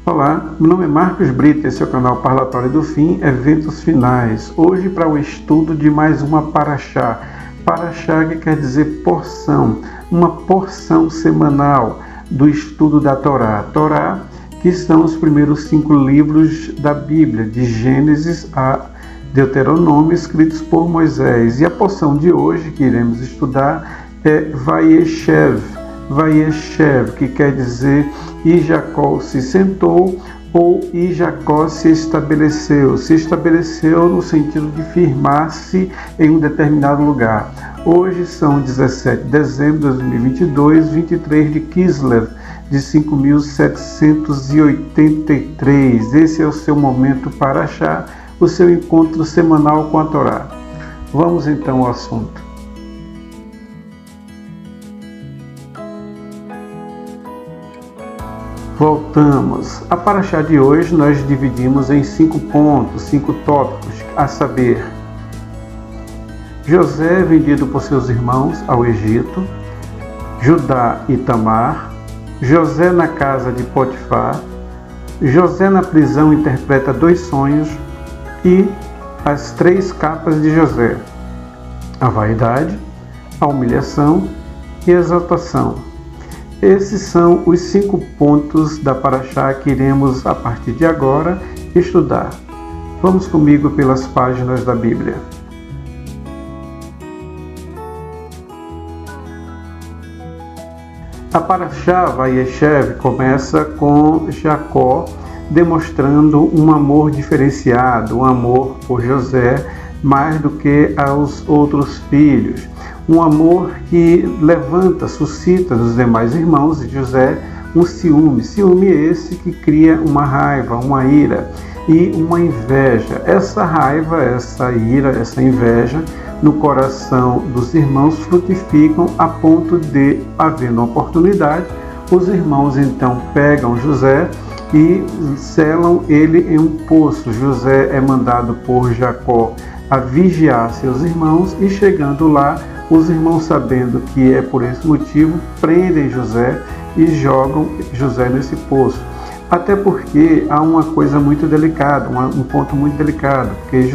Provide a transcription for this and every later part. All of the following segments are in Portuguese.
Olá, meu nome é Marcos Brito, esse é o canal Parlatório do Fim, Eventos Finais. Hoje para o estudo de mais uma Paraxá. Paraxá que quer dizer porção, uma porção semanal do estudo da Torá. Torá que são os primeiros 5 livros da Bíblia, de Gênesis a Deuteronômio, escritos por Moisés. E a porção de hoje que iremos estudar é Vayeshev, que quer dizer e Jacó se sentou, ou e Jacó se estabeleceu no sentido de firmar-se em um determinado lugar. Hoje são 17 de dezembro de 2022, 23 de Kislev de 5.783. Esse é o seu momento para achar o seu encontro semanal com a Torá. Vamos então ao assunto. Voltamos. A Paraxá de hoje nós dividimos em 5 pontos, 5 tópicos, a saber, José vendido por seus irmãos ao Egito, Judá e Tamar, José na casa de Potifar, José na prisão interpreta 2 sonhos e as 3 capas de José, a vaidade, a humilhação e a exaltação. Esses são os 5 pontos da Paraxá que iremos, a partir de agora, estudar. Vamos comigo pelas páginas da Bíblia. A Paraxá Vayeshev começa com Jacó demonstrando um amor diferenciado, um amor por José mais do que aos outros filhos. Um amor que suscita nos demais irmãos de José um ciúme esse que cria uma raiva, uma ira e uma inveja. Essa raiva, essa ira, essa inveja no coração dos irmãos frutificam a ponto de, havendo uma oportunidade, os irmãos então pegam José e selam ele em um poço. José é mandado por Jacó a vigiar seus irmãos e, chegando lá, os irmãos, sabendo que é por esse motivo, prendem José e jogam José nesse poço. Até porque há uma coisa muito delicada, um ponto muito delicado, porque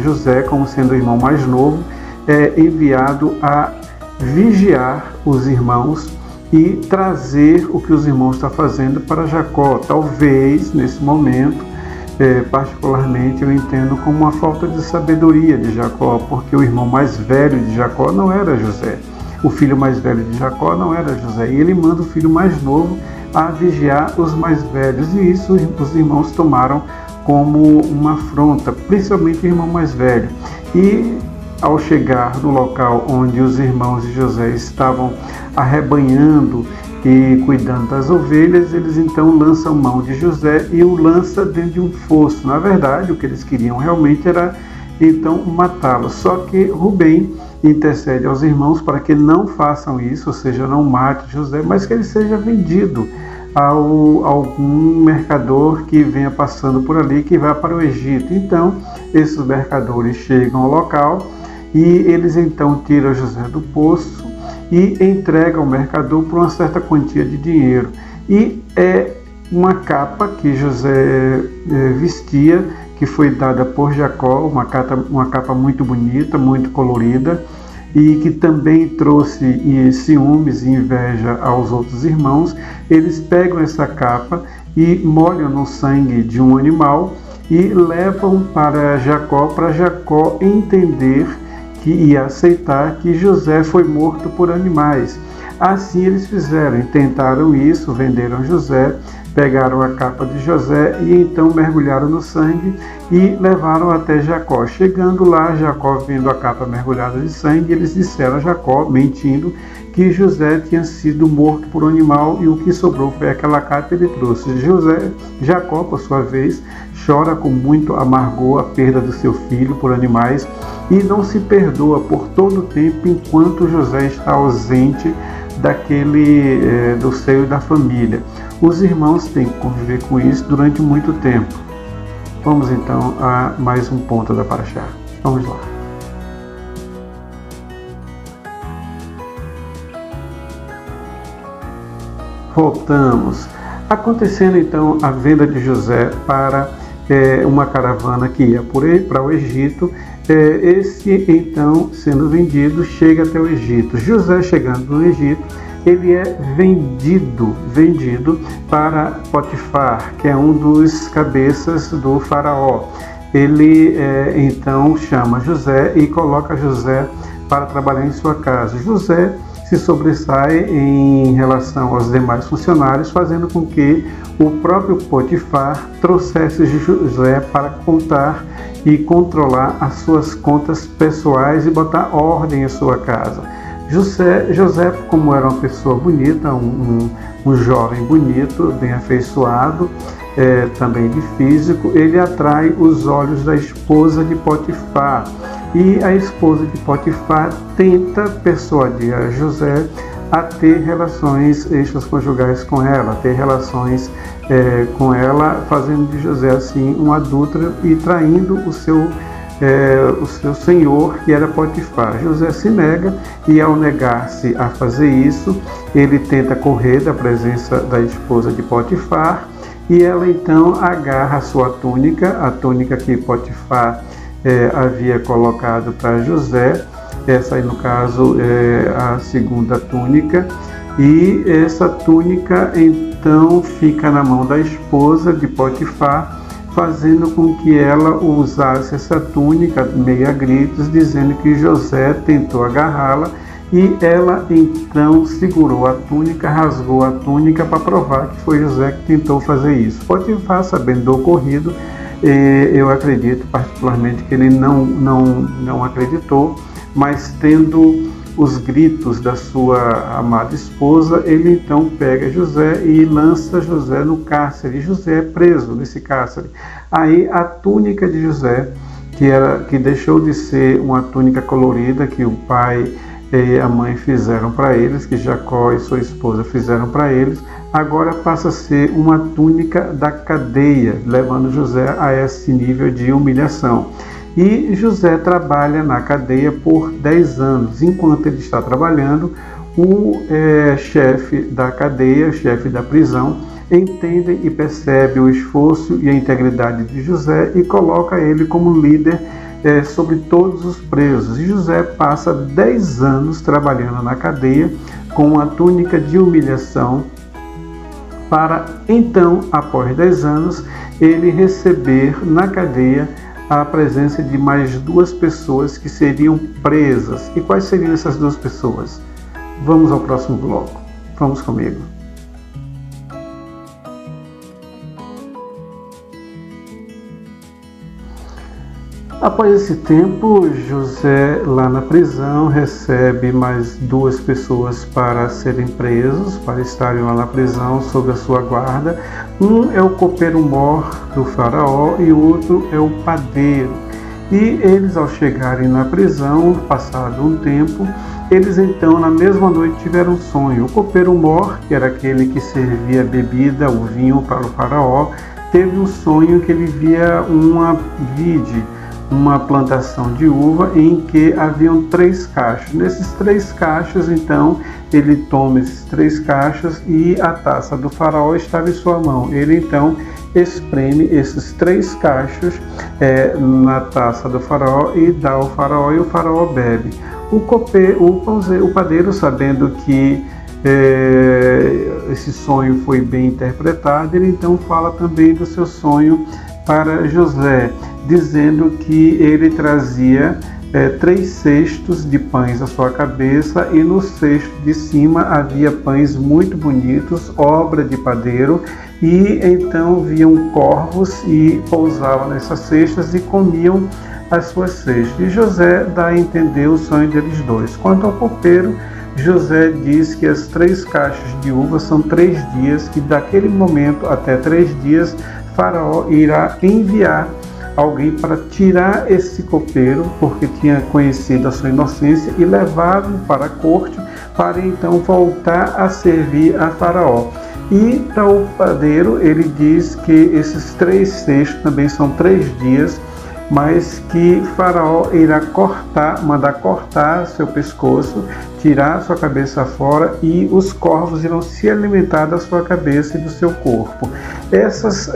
José, como sendo o irmão mais novo, é enviado a vigiar os irmãos e trazer o que os irmãos estão fazendo para Jacó. Talvez, nesse momento, particularmente eu entendo como uma falta de sabedoria de Jacó, porque o irmão mais velho de Jacó não era José, o filho mais velho de Jacó não era José, e ele manda o filho mais novo a vigiar os mais velhos, e isso os irmãos tomaram como uma afronta, principalmente o irmão mais velho. E ao chegar no local onde os irmãos de José estavam arrebanhando e cuidando das ovelhas, eles então lançam mão de José e o lançam dentro de um fosso. Na verdade, o que eles queriam realmente era então matá-lo. Só que Rubem intercede aos irmãos para que não façam isso, ou seja, não mate José, mas que ele seja vendido a algum mercador que venha passando por ali, que vá para o Egito. Então, esses mercadores chegam ao local e eles então tiram José do poço e entrega ao mercador por uma certa quantia de dinheiro. E é uma capa que José vestia, que foi dada por Jacó, uma capa muito bonita, muito colorida, e que também trouxe ciúmes e inveja aos outros irmãos. Eles pegam essa capa e molham no sangue de um animal e levam para Jacó entender e aceitar que José foi morto por animais. Assim eles fizeram, tentaram isso, venderam José, pegaram a capa de José e então mergulharam no sangue e levaram até Jacó. Chegando lá, Jacó, vendo a capa mergulhada de sangue, eles disseram a Jacó, mentindo, que José tinha sido morto por um animal e o que sobrou foi aquela capa que ele trouxe. Jacó, por sua vez, chora com muito amargor a perda do seu filho por animais e não se perdoa por todo o tempo enquanto José está ausente do seio da família. Os irmãos têm que conviver com isso durante muito tempo. Vamos então a mais um ponto da Paraxá. Vamos lá. Voltamos. Acontecendo então a venda de José para uma caravana que ia para o Egito, esse então sendo vendido chega até o Egito. José chegando no Egito, ele é vendido para Potifar, que é um dos cabeças do faraó. Ele então chama José e coloca José para trabalhar em sua casa. José se sobressai em relação aos demais funcionários, fazendo com que o próprio Potifar trouxesse José para contar e controlar as suas contas pessoais e botar ordem em sua casa. José, como era uma pessoa bonita, um jovem bonito, bem afeiçoado, também de físico, ele atrai os olhos da esposa de Potifar. E a esposa de Potifar tenta persuadir a José a ter relações extraconjugais com ela, a ter relações com ela, fazendo de José assim um adúltero e traindo o seu senhor, que era Potifar. José se nega e, ao negar-se a fazer isso, ele tenta correr da presença da esposa de Potifar e ela então agarra a sua túnica, a túnica que Potifar havia colocado para José. Essa aí, no caso, é a segunda túnica, e essa túnica então fica na mão da esposa de Potifar, fazendo com que ela usasse essa túnica meio a gritos, dizendo que José tentou agarrá-la, e ela então segurou a túnica, rasgou a túnica para provar que foi José que tentou fazer isso. Potifar, sabendo do ocorrido, eu acredito particularmente que ele não acreditou, mas tendo os gritos da sua amada esposa, ele então pega José e lança José no cárcere. José é preso nesse cárcere. Aí a túnica de José, que deixou de ser uma túnica colorida que o pai e a mãe fizeram para eles, que Jacó e sua esposa fizeram para eles, agora passa a ser uma túnica da cadeia, levando José a esse nível de humilhação. E José trabalha na cadeia por 10 anos. Enquanto ele está trabalhando, o chefe da cadeia, chefe da prisão, entende e percebe o esforço e a integridade de José e coloca ele como líder sobre todos os presos. E José passa 10 anos trabalhando na cadeia com uma túnica de humilhação, para então, após 10 anos, ele receber na cadeia a presença de mais 2 pessoas que seriam presas. E quais seriam essas 2 pessoas? Vamos ao próximo bloco. Vamos comigo. Após esse tempo, José, lá na prisão, recebe mais 2 pessoas para serem presos, para estarem lá na prisão sob a sua guarda. Um é o copeiro-mor do faraó e o outro é o padeiro. E eles, ao chegarem na prisão, passado um tempo, eles então, na mesma noite, tiveram um sonho. O copeiro-mor, que era aquele que servia a bebida, o vinho para o faraó, teve um sonho que ele via uma vide, uma plantação de uva em que haviam 3 cachos. Nesses 3 cachos, então, ele toma esses 3 cachos e a taça do faraó estava em sua mão. Ele, então, espreme esses 3 cachos na taça do faraó e dá ao faraó, e o faraó bebe. O padeiro, sabendo que esse sonho foi bem interpretado, ele então fala também do seu sonho para José, dizendo que ele trazia 3 cestos de pães à sua cabeça, e no cesto de cima havia pães muito bonitos, obra de padeiro, e então viam corvos e pousavam nessas cestas e comiam as suas cestas. E José dá a entender o sonho deles 2. Quanto ao copeiro, José diz que as 3 caixas de uva são 3 dias, que daquele momento até 3 dias Faraó irá enviar alguém para tirar esse copeiro, porque tinha conhecido a sua inocência, e levá-lo para a corte, para então voltar a servir a Faraó. E o padeiro, ele diz que esses 3 cestos também são 3 dias, mas que Faraó irá mandar cortar seu pescoço, tirar sua cabeça fora, e os corvos irão se alimentar da sua cabeça e do seu corpo. Esses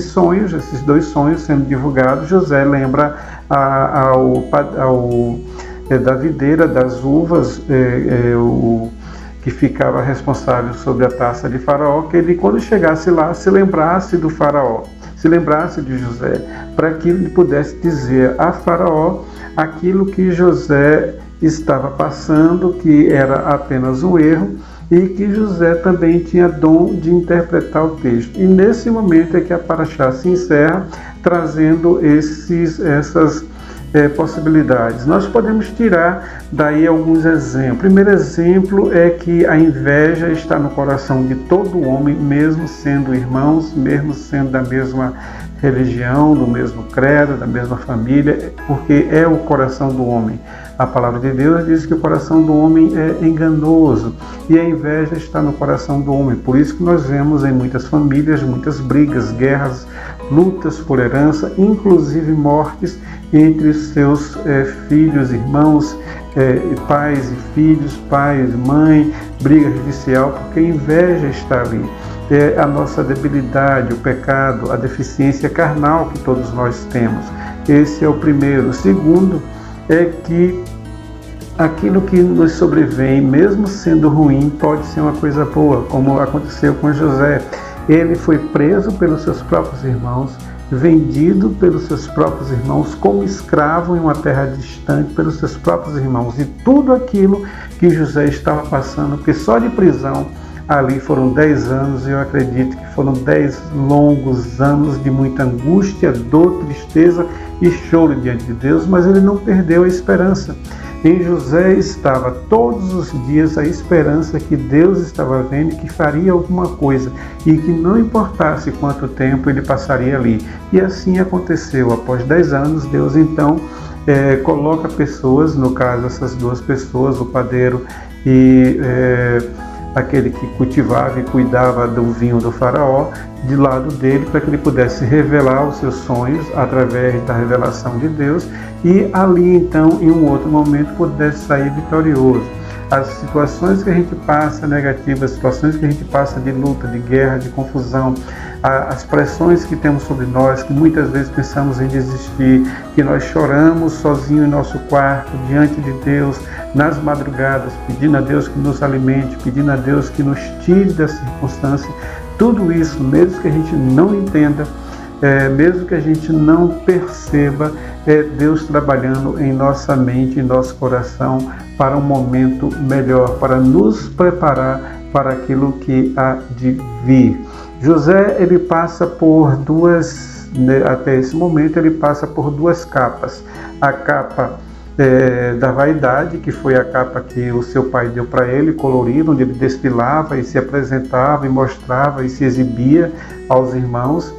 sonhos, esses dois sonhos sendo divulgados, José lembra da videira das uvas, que ficava responsável sobre a taça de Faraó, que ele, quando chegasse lá, se lembrasse do Faraó, se lembrasse de José, para que ele pudesse dizer a Faraó aquilo que José estava passando, que era apenas um erro, e que José também tinha dom de interpretar o texto. E nesse momento é que a Paraxá se encerra, trazendo essas possibilidades. Nós podemos tirar daí alguns exemplos. O primeiro exemplo é que a inveja está no coração de todo homem, mesmo sendo irmãos, mesmo sendo da mesma religião, do mesmo credo, da mesma família, porque é o coração do homem. A palavra de Deus diz que o coração do homem é enganoso e a inveja está no coração do homem. Por isso que nós vemos em muitas famílias muitas brigas, guerras, lutas por herança, inclusive mortes entre os seus filhos, irmãos, pais e filhos, pais, mãe, briga judicial, porque a inveja está ali. É a nossa debilidade, o pecado, a deficiência carnal que todos nós temos. Esse é o primeiro. O segundo é que aquilo que nos sobrevém, mesmo sendo ruim, pode ser uma coisa boa, como aconteceu com José. Ele foi preso pelos seus próprios irmãos, vendido pelos seus próprios irmãos, como escravo em uma terra distante pelos seus próprios irmãos. E tudo aquilo que José estava passando, porque só de prisão ali foram 10 anos, e eu acredito que foram 10 longos anos de muita angústia, dor, tristeza e choro diante de Deus, mas ele não perdeu a esperança. Em José estava todos os dias a esperança que Deus estava vendo, que faria alguma coisa e que não importasse quanto tempo ele passaria ali. E assim aconteceu. Após 10 anos, Deus então coloca pessoas, no caso essas duas pessoas, o padeiro e aquele que cultivava e cuidava do vinho do Faraó, de lado dele, para que ele pudesse revelar os seus sonhos através da revelação de Deus, e ali então, em um outro momento, pudesse sair vitorioso. As situações que a gente passa negativas, as situações que a gente passa de luta, de guerra, de confusão, as pressões que temos sobre nós, que muitas vezes pensamos em desistir, que nós choramos sozinho em nosso quarto, diante de Deus, nas madrugadas, pedindo a Deus que nos alimente, pedindo a Deus que nos tire da circunstância. Tudo isso, mesmo que a gente não entenda, mesmo que a gente não perceba, é Deus trabalhando em nossa mente, em nosso coração, para um momento melhor, para nos preparar para aquilo que há de vir. José, ele passa por até esse momento, ele passa por duas capas. A capa da vaidade, que foi a capa que o seu pai deu para ele, colorida, onde ele desfilava e se apresentava e mostrava e se exibia aos irmãos.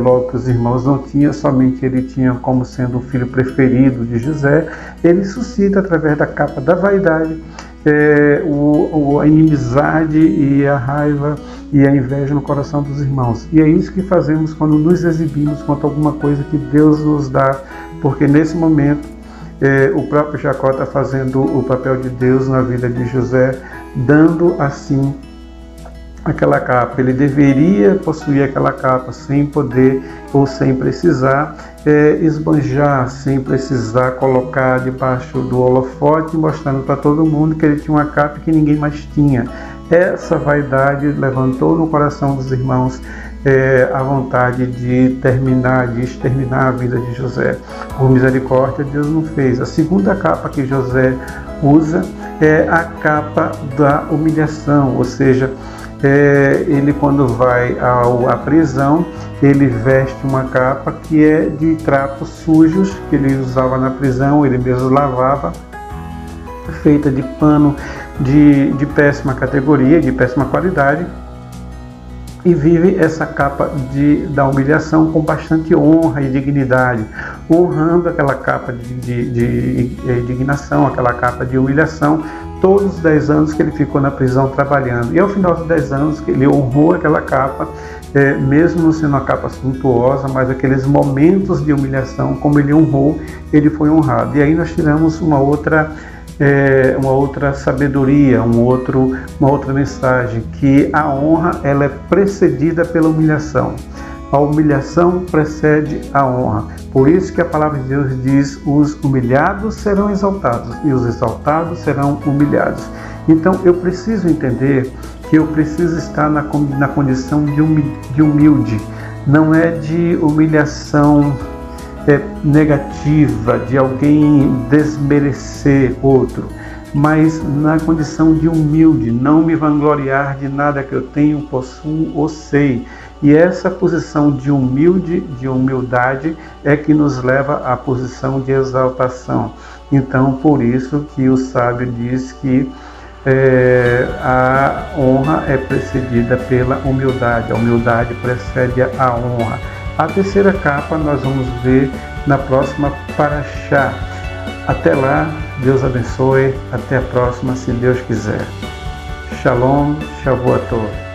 Logo que os irmãos não tinham, somente ele tinha como sendo o filho preferido de José. Ele suscita através da capa da vaidade a inimizade e a raiva e a inveja no coração dos irmãos. E é isso que fazemos quando nos exibimos quanto a alguma coisa que Deus nos dá, porque nesse momento o próprio Jacó está fazendo o papel de Deus na vida de José, dando assim aquela capa. Ele deveria possuir aquela capa sem poder ou sem precisar esbanjar, sem precisar colocar debaixo do holofote, mostrando para todo mundo que ele tinha uma capa que ninguém mais tinha. Essa vaidade levantou no coração dos irmãos a vontade de exterminar a vida de José. Por misericórdia, Deus não fez. A segunda capa que José usa é a capa da humilhação, ou seja, ele, quando vai à prisão, ele veste uma capa que é de trapos sujos que ele usava na prisão, ele mesmo lavava, feita de pano de péssima categoria, de péssima qualidade, e vive essa capa da humilhação com bastante honra e dignidade, honrando aquela capa de indignação, aquela capa de humilhação, todos os 10 anos que ele ficou na prisão trabalhando. E ao final dos 10 anos que ele honrou aquela capa, mesmo não sendo uma capa suntuosa, mas aqueles momentos de humilhação, como ele honrou, ele foi honrado. E aí nós tiramos uma outra sabedoria, uma outra mensagem, que a honra ela é precedida pela humilhação. A humilhação precede a honra. Por isso que a palavra de Deus diz: os humilhados serão exaltados e os exaltados serão humilhados. Então eu preciso entender que eu preciso estar na condição de humilde. Não é de humilhação negativa, de alguém desmerecer outro, mas na condição de humilde, não me vangloriar de nada que eu tenho, possuo ou sei. E essa posição de humildade é que nos leva à posição de exaltação. Então, por isso que o sábio diz que a honra é precedida pela humildade. A humildade precede a honra. A terceira capa nós vamos ver na próxima paraxá. Até lá, Deus abençoe. Até a próxima, se Deus quiser. Shalom, Shavuot Tov.